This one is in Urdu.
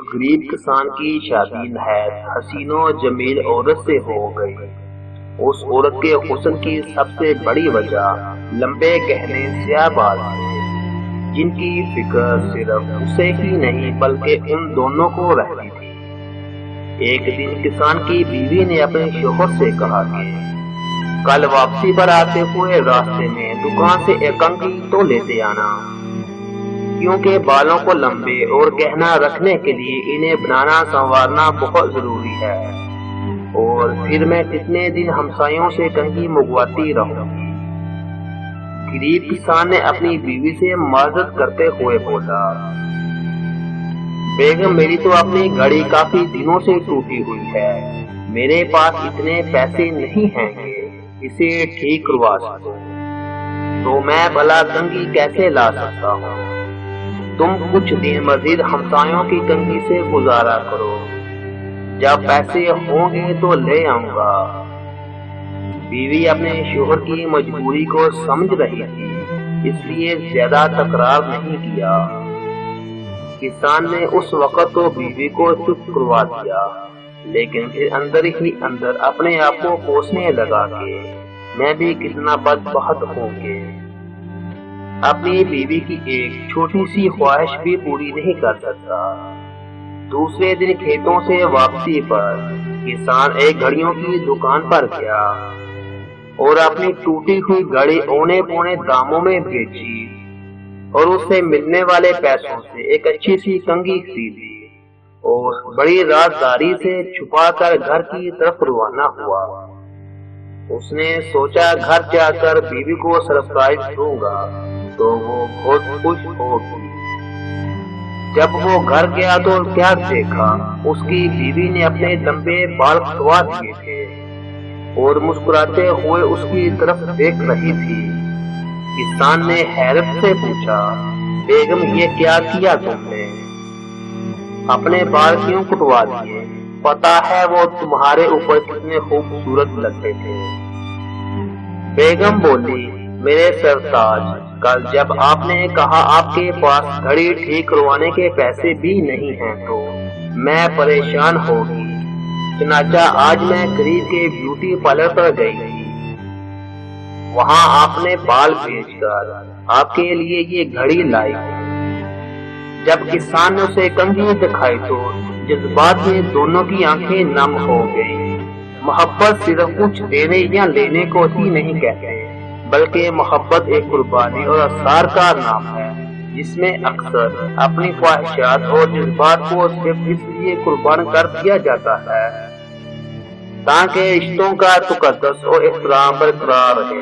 غریب کسان کی شادی نہایت حسین و جمیل عورت سے ہو گئی۔ اس عورت کے حسن کی سب سے بڑی وجہ لمبے گہنے سیاہ بال تھے، جن کی فکر صرف اسے ہی نہیں بلکہ ان دونوں کو رہتی تھی۔ ایک دن کسان کی بیوی نے اپنے شوہر سے کہا کہ کل واپسی پر آتے ہوئے راستے میں دکان سے ایک کنگھی تو لیتے آنا، کیونکہ بالوں کو لمبے اور گہنا رکھنے کے لیے انہیں بنانا سنوارنا بہت ضروری ہے، اور پھر میں کتنے دن ہمسایوں سے کنگھی منگواتی رہوں گی۔ غریب کسان نے اپنی بیوی سے معذرت کرتے ہوئے بولا، بیگم میری تو اپنی گھڑی کافی دنوں سے ٹوٹی ہوئی ہے، میرے پاس اتنے پیسے نہیں ہیں کہ اسے ٹھیک کروا سکوں، تو میں بھلا کنگھی کیسے لا سکتا ہوں؟ تم کچھ دن مزید ہمسایوں کی کنگھی سے گزارا کرو، جب پیسے ہوں گے تو لے آؤں گا۔ بیوی اپنے شوہر کی مجبوری کو سمجھ رہی تھی، اس لیے زیادہ تکرار نہیں کیا۔ کسان نے اس وقت تو بیوی کو چپ کروا دیا، لیکن پھر اندر ہی اندر اپنے آپ کو کوسنے لگا کہ میں بھی کتنا بدبخت ہوں کہ اپنی بیوی کی ایک چھوٹی سی خواہش بھی پوری نہیں کر سکتا۔ دوسرے دن کھیتوں سے واپسی پر کسان ایک گھڑیوں کی دکان پر گیا اور اپنی ٹوٹی ہوئی گھڑی اونے پونے داموں میں بیچی اور اس سے ملنے والے پیسوں سے ایک اچھی سی کنگھی خریدی اور بڑی رازداری سے چھپا کر گھر کی طرف روانہ ہوا۔ اس نے سوچا گھر جا کر بیوی کو سرپرائز دوں گا تو وہ بہت خوش ہوگی۔ جب وہ گھر گیا تو کیا دیکھا، اس کی بیوی نے اپنے لمبے بال کٹوا دیے تھے اور مسکراتے ہوئے اس کی طرف دیکھ رہی تھی۔ کسان نے حیرت سے پوچھا، بیگم یہ کیا کیا تم نے؟ اپنے بال کیوں کٹوا دیے؟ پتا ہے وہ تمہارے اوپر کتنے خوبصورت لگتے تھے۔ بیگم بولی، میرے سرتاج، کل جب آپ نے کہا آپ کے پاس گھڑی ٹھیک کروانے کے پیسے بھی نہیں ہیں تو میں پریشان ہو گئی، چنانچہ آج میں قریب کے بیوٹی پارلر پر گئی تھی، وہاں آپ نے بال بیچ کر آپ کے لیے یہ گھڑی لائی۔ جب کسان نے اسے کنگھی دکھائی تو جذبات میں دونوں کی آنکھیں نم ہو گئی۔ محبت صرف کچھ دینے یا لینے کو ہی نہیں کہتے، بلکہ محبت ایک قربانی اور اثار کا نام ہے، جس میں اکثر اپنی خواہشات اور جذبات کو صرف اس لیے قربان کر دیا جاتا ہے تاکہ رشتوں کا تقدس اور احترام برقرار رہے۔